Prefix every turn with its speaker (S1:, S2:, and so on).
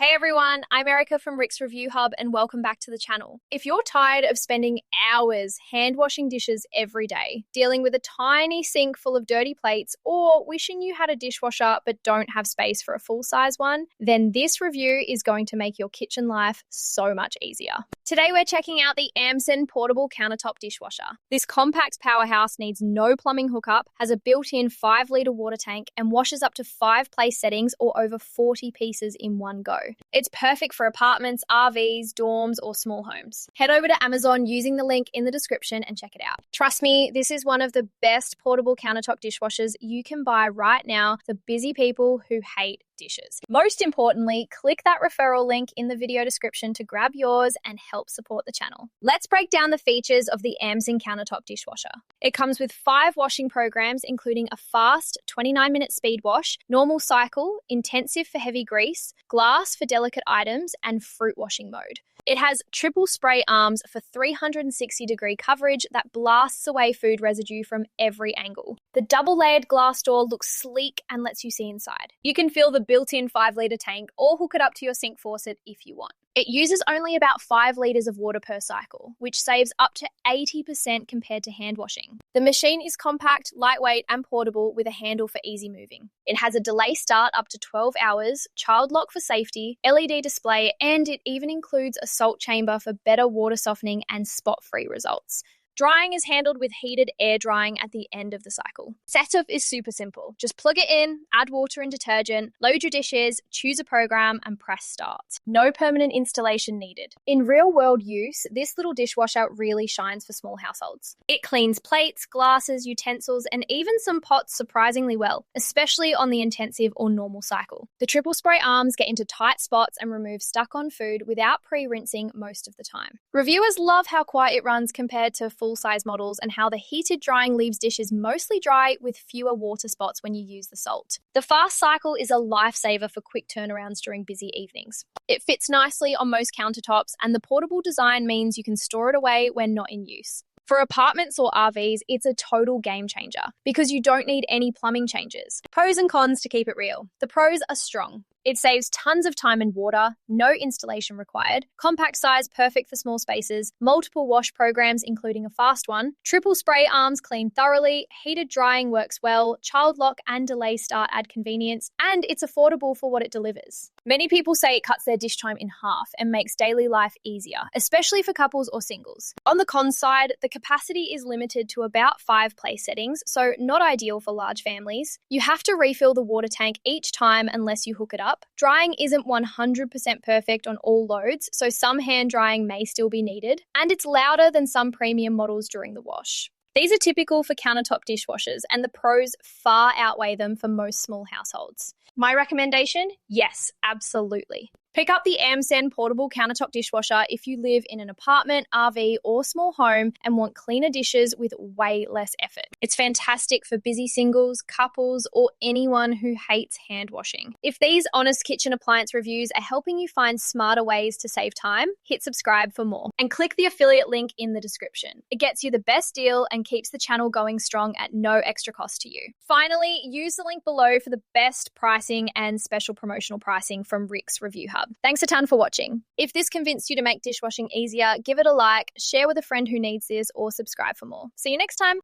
S1: Hey everyone, I'm Erica from Rick's Review Hub and welcome back to the channel. If you're tired of spending hours hand washing dishes every day, dealing with a tiny sink full of dirty plates, or wishing you had a dishwasher but don't have space for a full-size one, then this review is going to make your kitchen life so much easier. Today we're checking out the AIRMSEN portable countertop dishwasher. This compact powerhouse needs no plumbing hookup, has a built-in 5-litre water tank, and washes up to 5 place settings or over 40 pieces in one go. It's perfect for apartments, RVs, dorms, or small homes. Head over to Amazon using the link in the description and check it out. Trust me, this is one of the best portable countertop dishwashers you can buy right now for busy people who hate dishes. Most importantly, click that referral link in the video description to grab yours and help support the channel. Let's break down the features of the AIRMSEN countertop dishwasher. It comes with 5 washing programs, including a fast 29-minute speed wash, normal cycle, intensive for heavy grease, glass for delicate items, and fruit washing mode. It has triple spray arms for 360-degree coverage that blasts away food residue from every angle. The double-layered glass door looks sleek and lets you see inside. You can fill the built-in 5-litre tank or hook it up to your sink faucet if you want. It uses only about 5 litres of water per cycle, which saves up to 80% compared to hand washing. The machine is compact, lightweight, and portable with a handle for easy moving. It has a delay start up to 12 hours, child lock for safety, LED display, and it even includes a salt chamber for better water softening and spot-free results. Drying is handled with heated air drying at the end of the cycle. Setup is super simple. Just plug it in, add water and detergent, load your dishes, choose a program, and press start. No permanent installation needed. In real-world use, this little dishwasher really shines for small households. It cleans plates, glasses, utensils, and even some pots surprisingly well, especially on the intensive or normal cycle. The triple spray arms get into tight spots and remove stuck-on food without pre-rinsing most of the time. Reviewers love how quiet it runs compared to full-size models and how the heated drying leaves dishes mostly dry with fewer water spots when you use the salt. The fast cycle is a lifesaver for quick turnarounds during busy evenings. It fits nicely on most countertops, and the portable design means you can store it away when not in use. For apartments or RVs, it's a total game changer because you don't need any plumbing changes. Pros and cons to keep it real. The pros are strong. It saves tons of time and water, no installation required, compact size perfect for small spaces, multiple wash programs including a fast one, triple spray arms clean thoroughly, heated drying works well, child lock and delay start add convenience, and it's affordable for what it delivers. Many people say it cuts their dish time in half and makes daily life easier, especially for couples or singles. On the cons side, the capacity is limited to about 5 place settings, so not ideal for large families. You have to refill the water tank each time unless you hook it up. Drying isn't 100% perfect on all loads, so some hand drying may still be needed, and it's louder than some premium models during the wash. These are typical for countertop dishwashers, and the pros far outweigh them for most small households. My recommendation? Yes, absolutely. Pick up the AIRMSEN portable countertop dishwasher if you live in an apartment, RV, or small home and want cleaner dishes with way less effort. It's fantastic for busy singles, couples, or anyone who hates hand washing. If these honest kitchen appliance reviews are helping you find smarter ways to save time, hit subscribe for more. And click the affiliate link in the description. It gets you the best deal and keeps the channel going strong at no extra cost to you. Finally, use the link below for the best pricing and special promotional pricing from Rick's Review Hub. Thanks a ton for watching. If this convinced you to make dishwashing easier, give it a like, share with a friend who needs this, or subscribe for more. See you next time.